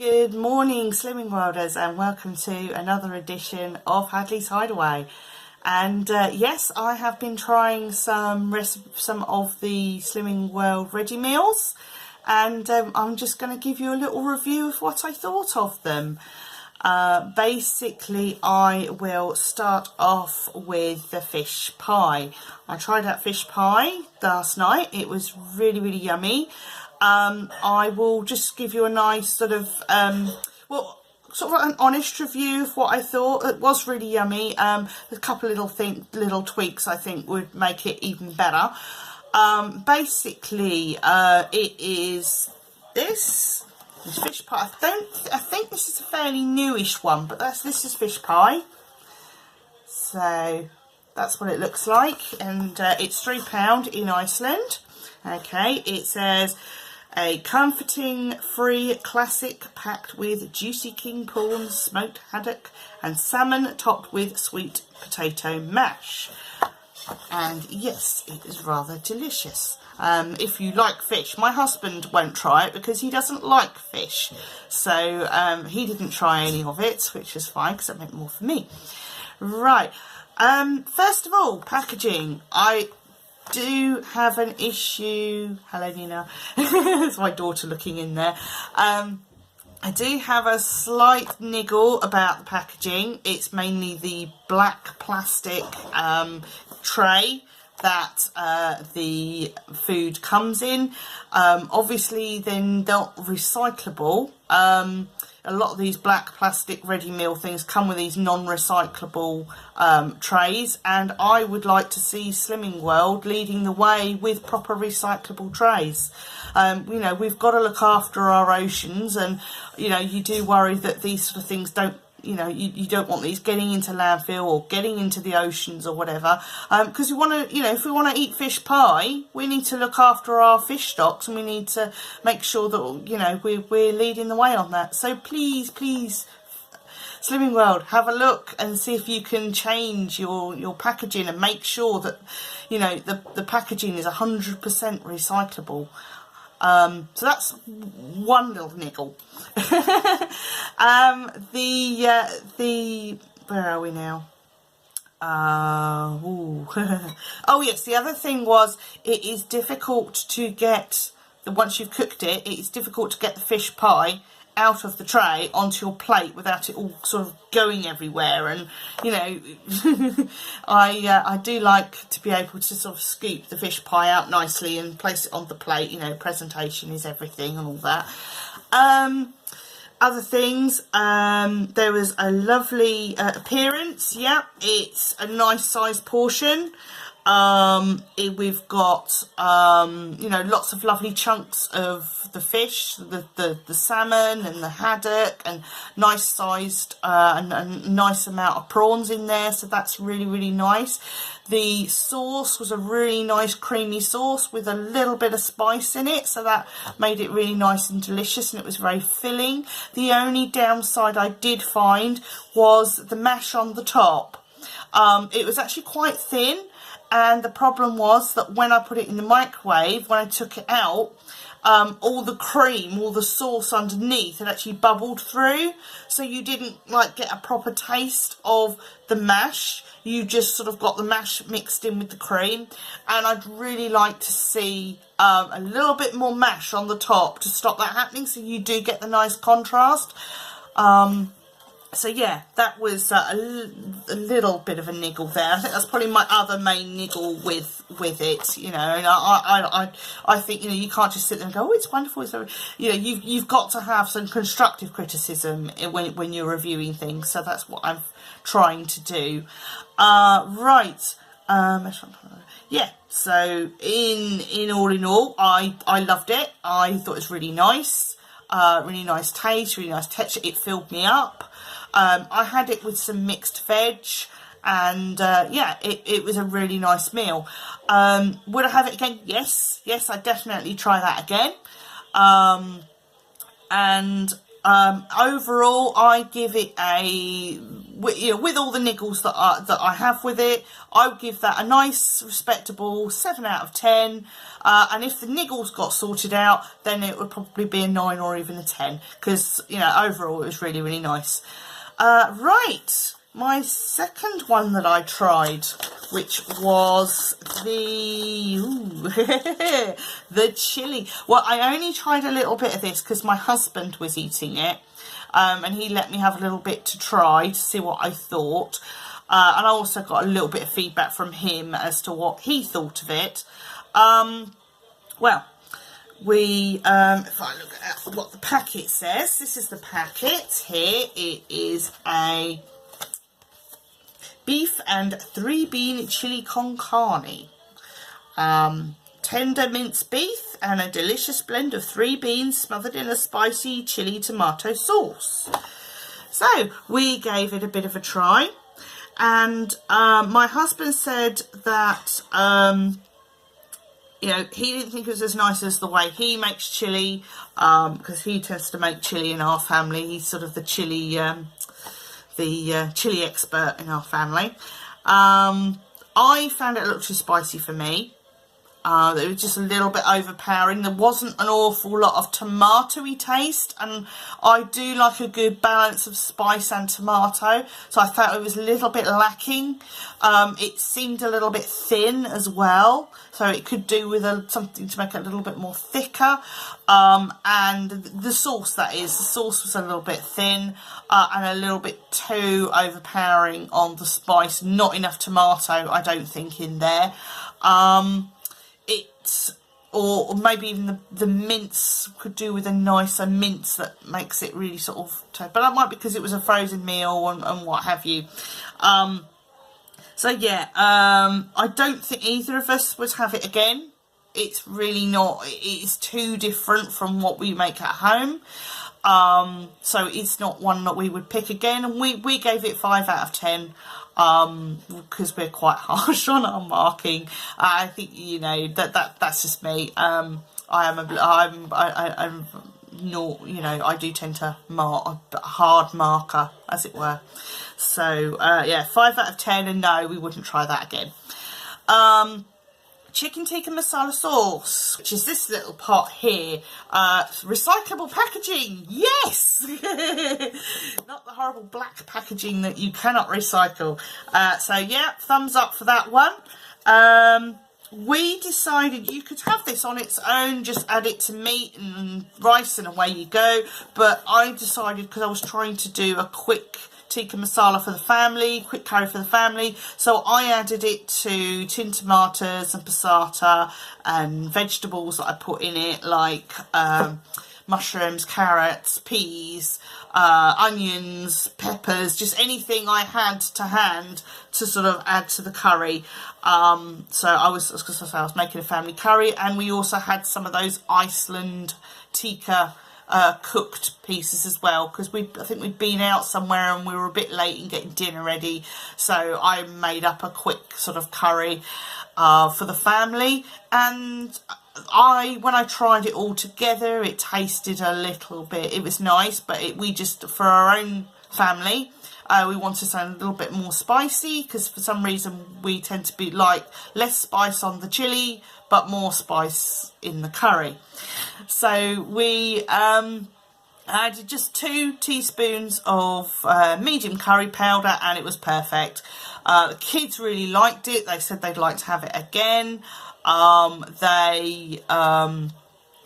Good morning, Slimming Worlders, and welcome to another edition of Hadley's Hideaway. And yes, I have been trying some of the Slimming World ready meals, and I'm just going to give you a little review of what I thought of them. Basically, I will start off with the fish pie. I tried that fish pie last night. It was really yummy. I will just give you a nice sort of, sort of an honest review of what I thought. It was really yummy. A couple of little tweaks I think would make it even better. Basically, it is this fish pie. I think this is a fairly newish one, but this is fish pie. So that's what it looks like, and it's £3 in Iceland. Okay, it says a comforting, free classic packed with juicy king prawns, smoked haddock and salmon topped with sweet potato mash. And yes, it is rather delicious. If you like fish, my husband won't try it because he doesn't like fish. So he didn't try any of it, which is fine because it meant more for me. Right, first of all, packaging. I do have an issue. Hello, Nina. It's my daughter looking in there. I do have a slight niggle about the packaging. It's mainly the black plastic tray that the food comes in. Obviously, then they're not recyclable. A lot of these black plastic ready meal things come with these non-recyclable trays, and I would like to see Slimming World leading the way with proper recyclable trays. You know, we've got to look after our oceans, and you know, you do worry that these sort of things don't, you know, you don't want these getting into landfill or getting into the oceans or whatever, because we want to, you know, if we want to eat fish pie, we need to look after our fish stocks, and we need to make sure that, you know, we're leading the way on that. So please Slimming World, have a look and see if you can change your packaging and make sure that, you know, the packaging is 100% recyclable. So that's one little niggle. Where are we now? Oh yes, the other thing was, it is difficult to get, once you've cooked it, it's difficult to get the fish pie out of the tray onto your plate without it all sort of going everywhere. And you know, I do like to be able to sort of scoop the fish pie out nicely and place it on the plate. You know, presentation is everything and all that. Other things, there was a lovely appearance. Yeah, it's a nice sized portion. We've got you know, lots of lovely chunks of the fish, the salmon and the haddock, and nice sized and a nice amount of prawns in there, so that's really nice. The sauce was a really nice creamy sauce with a little bit of spice in it, so that made it really nice and delicious, and it was very filling. The only downside I did find was the mash on the top. It was actually quite thin, and the problem was that when I put it in the microwave, when I took it out, all the cream, all the sauce underneath had actually bubbled through, so you didn't like get a proper taste of the mash. You just sort of got the mash mixed in with the cream, and I'd really like to see a little bit more mash on the top to stop that happening, so you do get the nice contrast. So yeah, that was a little bit of a niggle there. I think that's probably my other main niggle with it, you know. And I think, you know, you can't just sit there and go, oh, it's wonderful. It's, you know, you've got to have some constructive criticism when you're reviewing things. So that's what I'm trying to do. Right. Yeah. So in all, I loved it. I thought it was really nice. Really nice taste, really nice texture. It filled me up. I had it with some mixed veg, and yeah, it was a really nice meal. Would I have it again? Yes, I'd definitely try that again. And overall, I give it a with all the niggles that I have with it, I would give that a nice, respectable 7 out of 10. And if the niggles got sorted out, then it would probably be a 9 or even a 10. Because, you know, overall it was really, really nice. Right, my second one that I tried, which was the the chili. Well, I only tried a little bit of this because my husband was eating it. And he let me have a little bit to try to see what I thought. And I also got a little bit of feedback from him as to what he thought of it. Well, if I look at what the packet says, this is the packet here. It is a beef and 3-bean chili con carne. Tender minced beef and a delicious blend of 3 beans smothered in a spicy chili tomato sauce. So we gave it a bit of a try, and my husband said that you know, he didn't think it was as nice as the way he makes chili, because he tends to make chili in our family. He's sort of the chili chili expert in our family. I found it a little too spicy for me. It was just a little bit overpowering. There wasn't an awful lot of tomatoey taste, and I do like a good balance of spice and tomato, so I felt it was a little bit lacking. It seemed a little bit thin as well, so it could do with something to make it a little bit more thicker. And the sauce, the sauce was a little bit thin and a little bit too overpowering on the spice. Not enough tomato, I don't think, in there. Or maybe even the mince could do with a nicer mince that makes it really sort of, but that might be because it was a frozen meal and what have you. So yeah, I don't think either of us would have it again. It's really not, it's too different from what we make at home. So it's not one that we would pick again, and we gave it 5 out of 10. Because we're quite harsh on our marking. I think, you know, that's just me. I'm not, you know, I do tend to mark a hard marker, as it were. So yeah, 5 out of 10, and no, we wouldn't try that again. Chicken tikka masala sauce, which is this little pot here. Recyclable packaging, yes! Not the horrible black packaging that you cannot recycle. So yeah, thumbs up for that one. We decided you could have this on its own, just add it to meat and rice and away you go. But I decided, because I was trying to do a quick tikka masala for the family, quick curry for the family, so I added it to tin tomatoes and passata and vegetables that I put in it, like mushrooms, carrots, peas, onions, peppers, just anything I had to hand to sort of add to the curry. So I was making a family curry, and we also had some of those Iceland tikka cooked pieces as well, because I think we'd been out somewhere and we were a bit late in getting dinner ready, so I made up a quick sort of curry for the family. And when I tried it all together, it tasted a little bit, it was nice, but we just, for our own family, we wanted something a little bit more spicy, because for some reason we tend to be like less spice on the chili but more spice in the curry. So we added just 2 teaspoons of medium curry powder, and it was perfect. The kids really liked it. They said they'd like to have it again. They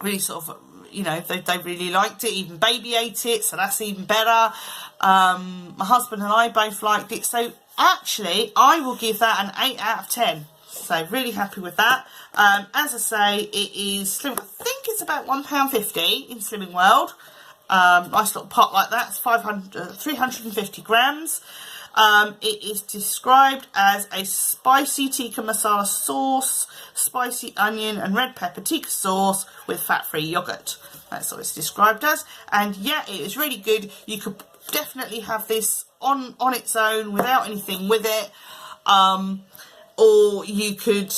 really sort of, you know, they really liked it. Even baby ate it, so that's even better. My husband and I both liked it, so actually I will give that an 8 out of 10. So really happy with that. As I say, it is slim. I think it's about £1.50 in Slimming World. Nice little pot like that. It's 350 grams. It is described as a spicy tikka masala sauce, spicy onion and red pepper tikka sauce with fat-free yogurt. That's what it's described as. And yeah, it is really good. You could definitely have this on its own without anything with it. Or you could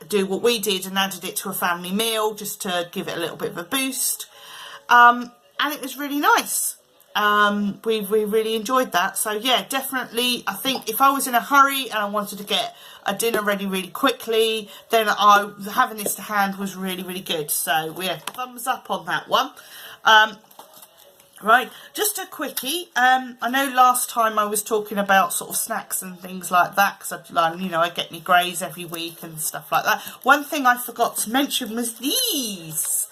do what we did and added it to a family meal just to give it a little bit of a boost. And it was really nice. we really enjoyed that. So yeah, definitely, I think if I was in a hurry and I wanted to get a dinner ready really quickly, then having this to hand was really good. So yeah, thumbs up on that one. Right, just a quickie. I know last time I was talking about sort of snacks and things like that, because I get me grays every week and stuff like that. One thing I forgot to mention was these.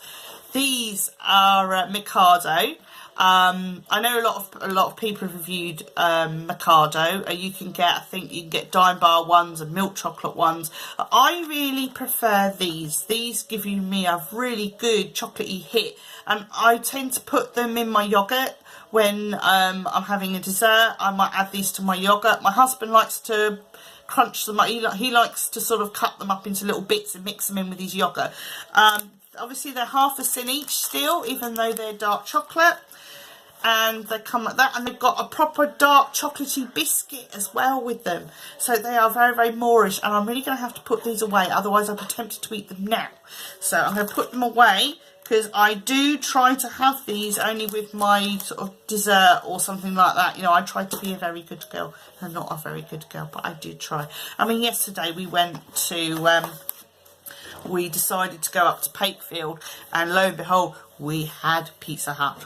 These are Mikado. I know a lot of people have reviewed Mikado. I think you can get Dime Bar ones and milk chocolate ones. I really prefer these. These give me a really good chocolatey hit, and I tend to put them in my yogurt when I'm having a dessert. I might add these to my yogurt. My husband likes to crunch them up. He likes to sort of cut them up into little bits and mix them in with his yogurt. Obviously they're half a cent each still, even though they're dark chocolate. And they come like that, and they've got a proper dark chocolatey biscuit as well with them. So they are very Moorish, and I'm really going to have to put these away, otherwise I'll be tempted to eat them now. So I'm going to put them away, because I do try to have these only with my sort of dessert or something like that. I try to be a very good girl. I'm not a very good girl, but I do try. I mean, yesterday we went to... we decided to go up to Pakefield, and lo and behold, we had Pizza Hut.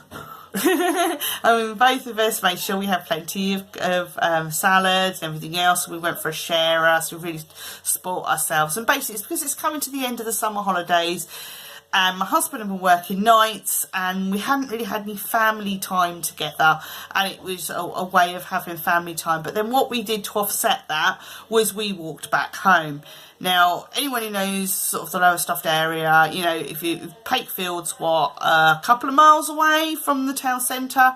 I mean, both of us made sure we had plenty of salads and everything else. We went for a sharer, so we really spoilt ourselves. And basically, it's because it's coming to the end of the summer holidays, and my husband had been working nights, and we hadn't really had any family time together, and it was a way of having family time. But then what we did to offset that was we walked back home. Now, anyone who knows sort of the Lowestoft area, if Pakefield's a couple of miles away from the town centre.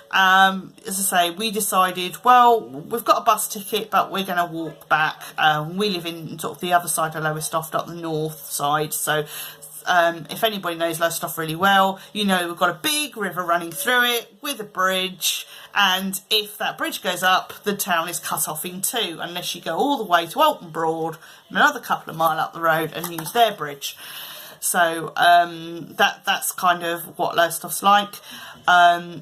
As I say, we decided, well, we've got a bus ticket, but we're going to walk back. We live in sort of the other side of Lowestoft, up the north side, so... if anybody knows Lowestoft really well, we've got a big river running through it with a bridge, and if that bridge goes up, the town is cut off in two, unless you go all the way to Alton Broad, another couple of miles up the road, and use their bridge. So that's kind of what Lowestoft's like.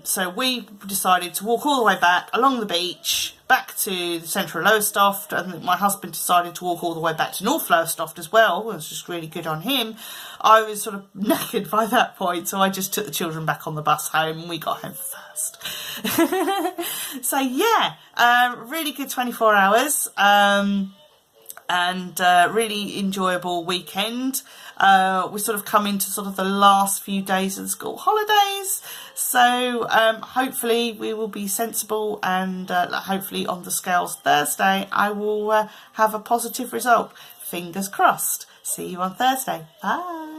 So we decided to walk all the way back along the beach, back to the centre of Lowestoft, and my husband decided to walk all the way back to North Lowestoft as well. It was just really good on him. I was sort of knackered by that point, so I just took the children back on the bus home, and we got home first. So yeah, really good 24 hours. And really enjoyable weekend. We sort of come into sort of the last few days of the school holidays, so hopefully we will be sensible, and hopefully on the scales Thursday I will have a positive result. Fingers crossed. See you on Thursday. Bye.